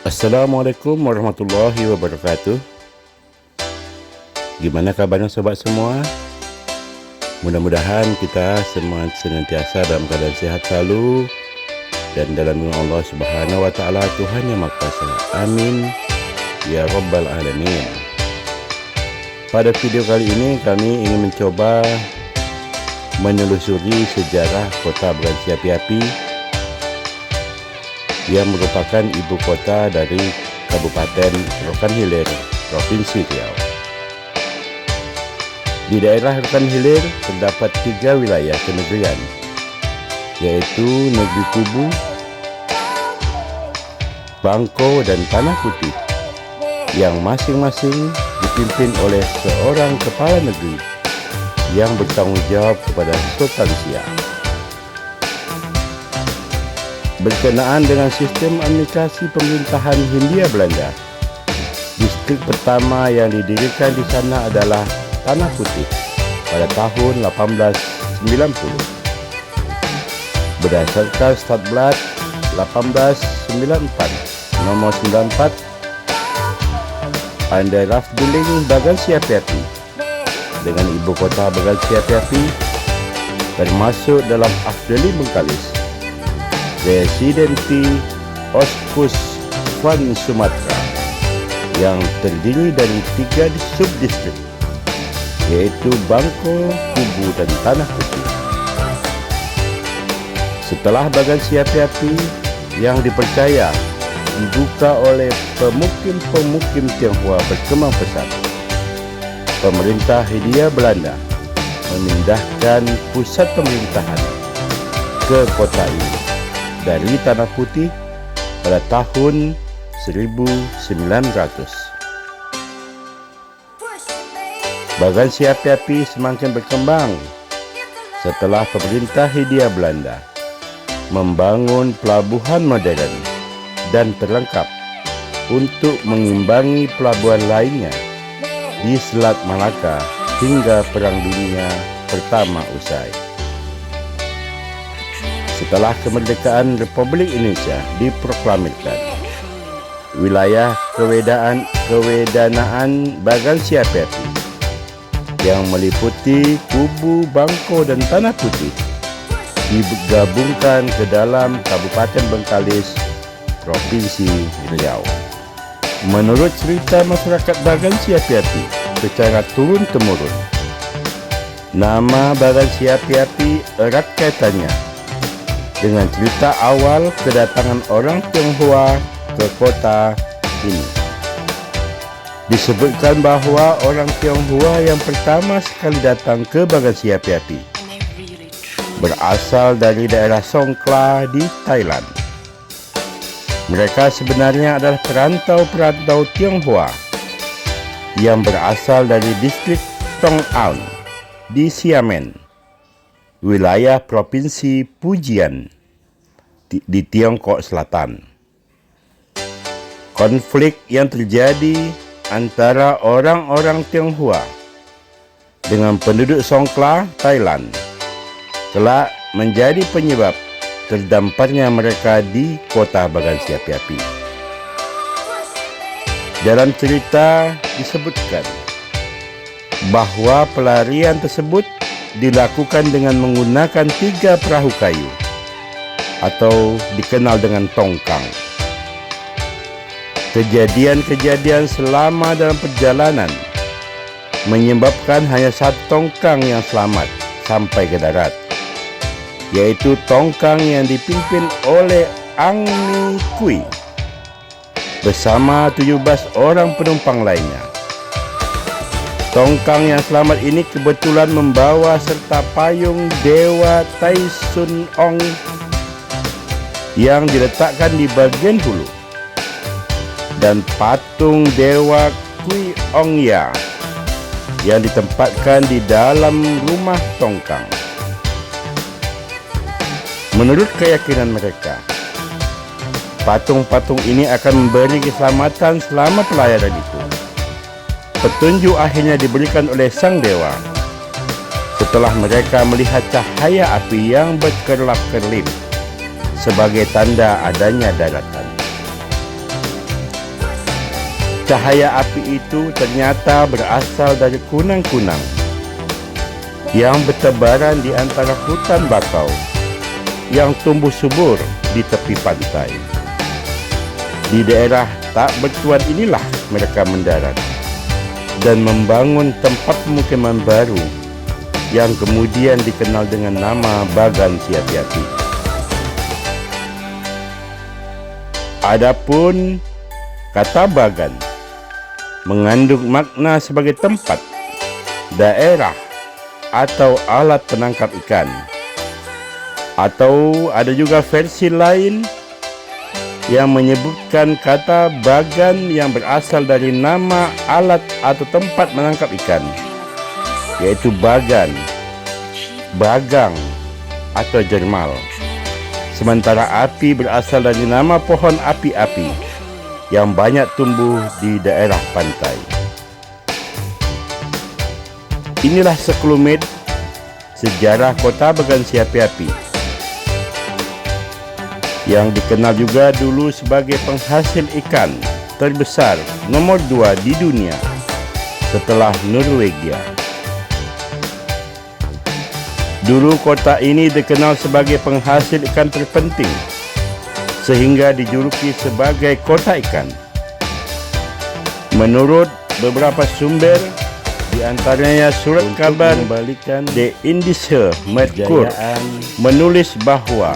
Assalamualaikum warahmatullahi wabarakatuh. Gimana kabarnya sobat semua? Mudah-mudahan kita semua senantiasa dalam keadaan sehat selalu dan dalam lindungan Allah Subhanahu wa taala, Tuhan yang Maha Kuasa. Amin ya rabbal alamin. Pada video kali ini kami ingin mencoba menelusuri sejarah kota beraksi api-api yang merupakan ibu kota dari Kabupaten Rokan Hilir, Provinsi Riau. Di daerah Rokan Hilir terdapat 3 wilayah kenegerian, yaitu Negeri Kubu, Bangko, dan Tanah Putih, yang masing-masing dipimpin oleh seorang kepala negeri yang bertanggung jawab kepada Sultan Siak. Berkenaan dengan sistem administrasi pemerintahan Hindia Belanda, distrik pertama yang didirikan di sana adalah Tanah Putih pada tahun 1890. Berdasarkan Statblad 1894 nomor 94, Andai Rafduling Bagansi Api-api dengan ibu kota Bagansi Api-api termasuk dalam Afdali Bengkalis, Residenti Ospus Van Sumatera, yang terdiri dari 3 subdistrik, yaitu Bangko, Kubu, dan Tanah Putih. Setelah Bagansi Api-api yang dipercaya dibuka oleh pemukim-pemukim Tionghoa berkembang pesat, pemerintah Hindia Belanda memindahkan pusat pemerintahan ke kota ini dari Tanah Putih pada tahun 1900. Bagansi Api-api semakin berkembang setelah pemerintah Hindia Belanda membangun pelabuhan modern dan terlengkap untuk mengimbangi pelabuhan lainnya di Selat Malaka hingga Perang Dunia Pertama usai. Setelah kemerdekaan Republik Indonesia diproklamirkan, wilayah kewedanaan Bagansi Api-api yang meliputi Kubu, Bangko, dan Tanah Putih digabungkan ke dalam Kabupaten Bengkalis, Provinsi Riau. Menurut cerita masyarakat Bagansi Api-api secara turun-temurun, nama Bagansi Api-api erat kaitannya dengan cerita awal kedatangan orang Tionghoa ke kota ini. Disebutkan bahawa orang Tionghoa yang pertama sekali datang ke Bagansi Api-api berasal dari daerah Songkhla di Thailand. Mereka sebenarnya adalah perantau-perantau Tionghoa yang berasal dari distrik Tong An di Xiamen, wilayah Provinsi Fujian di Tiongkok Selatan. Konflik yang terjadi antara orang-orang Tionghoa dengan penduduk Songkhla, Thailand, telah menjadi penyebab terdamparnya mereka di kota Bagansi Api-api. Dalam cerita disebutkan bahawa pelarian tersebut dilakukan dengan menggunakan 3 perahu kayu atau dikenal dengan tongkang. Kejadian-kejadian selama dalam perjalanan menyebabkan hanya 1 tongkang yang selamat sampai ke darat, yaitu tongkang yang dipimpin oleh Ang Ni Kui bersama 17 orang penumpang lainnya. Tongkang yang selamat ini kebetulan membawa serta payung Dewa Tai Sun Ong yang diletakkan di bagian hulu dan patung Dewa Kui Ong Ya yang ditempatkan di dalam rumah tongkang. Menurut keyakinan mereka, patung-patung ini akan memberi keselamatan selama pelayaran itu. Petunjuk akhirnya diberikan oleh sang dewa setelah mereka melihat cahaya api yang berkerlap-kerlip sebagai tanda adanya daratan. Cahaya api itu ternyata berasal dari kunang-kunang yang bertebaran di antara hutan bakau yang tumbuh subur di tepi pantai. Di daerah tak bertuan inilah mereka mendarat dan membangun tempat pemukiman baru yang kemudian dikenal dengan nama Bagan Siapi-api. Adapun kata Bagan mengandung makna sebagai tempat, daerah, atau alat penangkap ikan. Atau ada juga versi lain yang menyebutkan kata Bagan yang berasal dari nama alat atau tempat menangkap ikan, yaitu bagan, bagang, atau jermal. Sementara api berasal dari nama pohon api-api yang banyak tumbuh di daerah pantai. Inilah sekelumit sejarah kota Bagan Siapi-api yang dikenal juga dulu sebagai penghasil ikan terbesar nomor 2 di dunia setelah Norwegia. Dulu kota ini dikenal sebagai penghasil ikan terpenting sehingga dijuluki sebagai kota ikan. Menurut beberapa sumber, di antaranya surat kabar The Indische Merkur menulis bahwa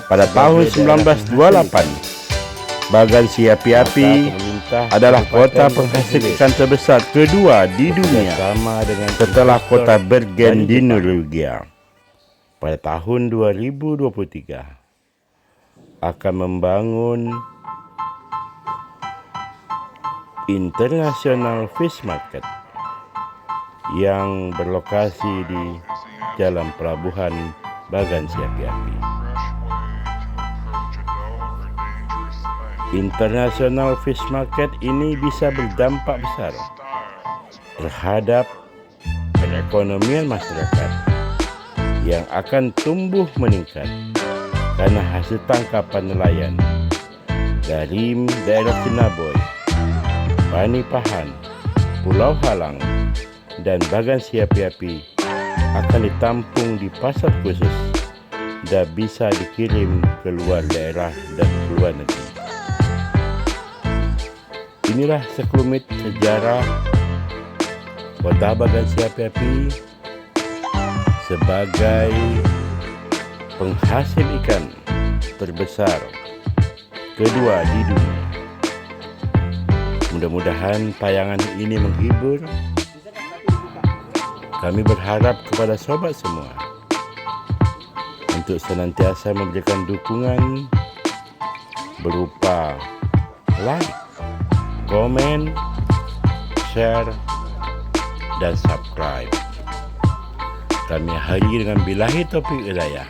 pada tahun 1928 Bagan Siapi-api adalah kota penghasil ikan terbesar kedua di dunia setelah kota Bergen di Norwegia. Pada tahun 2023 akan membangun International Fish Market yang berlokasi di Jalan Pelabuhan Bagan Siapi-api. International Fish Market ini bisa berdampak besar terhadap perekonomian masyarakat yang akan tumbuh meningkat karena hasil tangkapan nelayan dari daerah Kinaboy, Panipahan, Pulau Halang, dan Bagan Siapi-api akan ditampung di pasar khusus dan bisa dikirim ke luar daerah dan ke luar negeri. Inilah sekelumit sejarah kota Bagan Siapi-api sebagai penghasil ikan terbesar kedua di dunia. Mudah-mudahan tayangan ini menghibur. Kami berharap kepada sobat semua untuk senantiasa memberikan dukungan berupa like, komen, share, dan subscribe. Kami akhiri dengan billahi taufiq hidayah.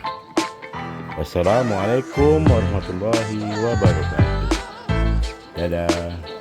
Wassalamualaikum warahmatullahi wabarakatuh. Dadah.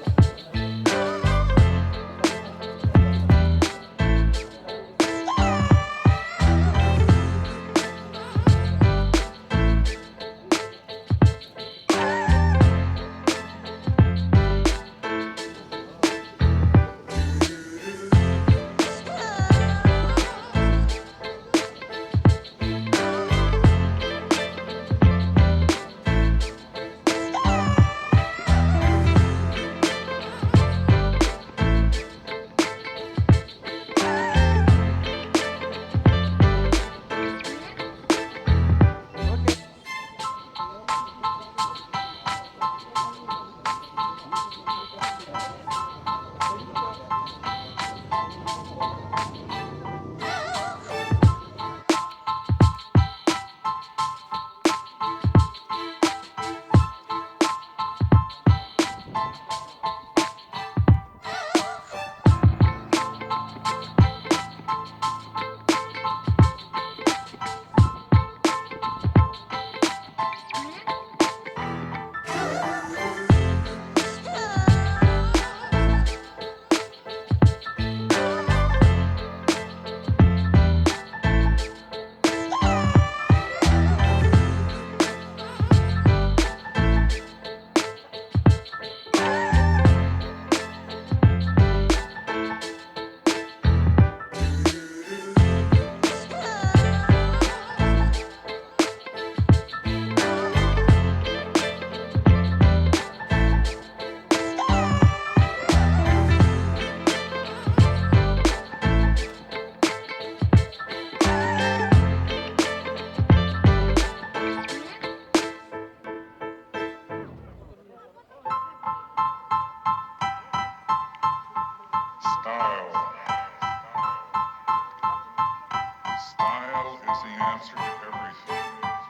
is the answer to everything.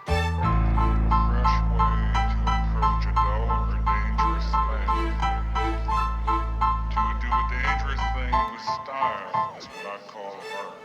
A fresh way to approach a dull or dangerous thing. To do a dangerous thing with style is what I call art.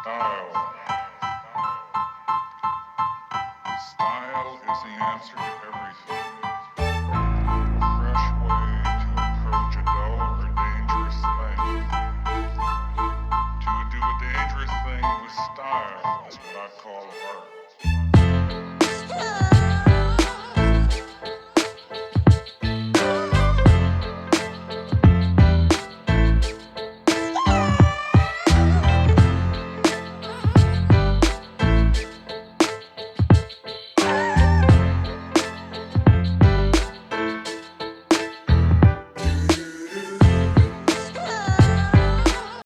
Style. Style is the answer to everything. A fresh way to approach a dull or dangerous thing. To do a dangerous thing with style is what I call art.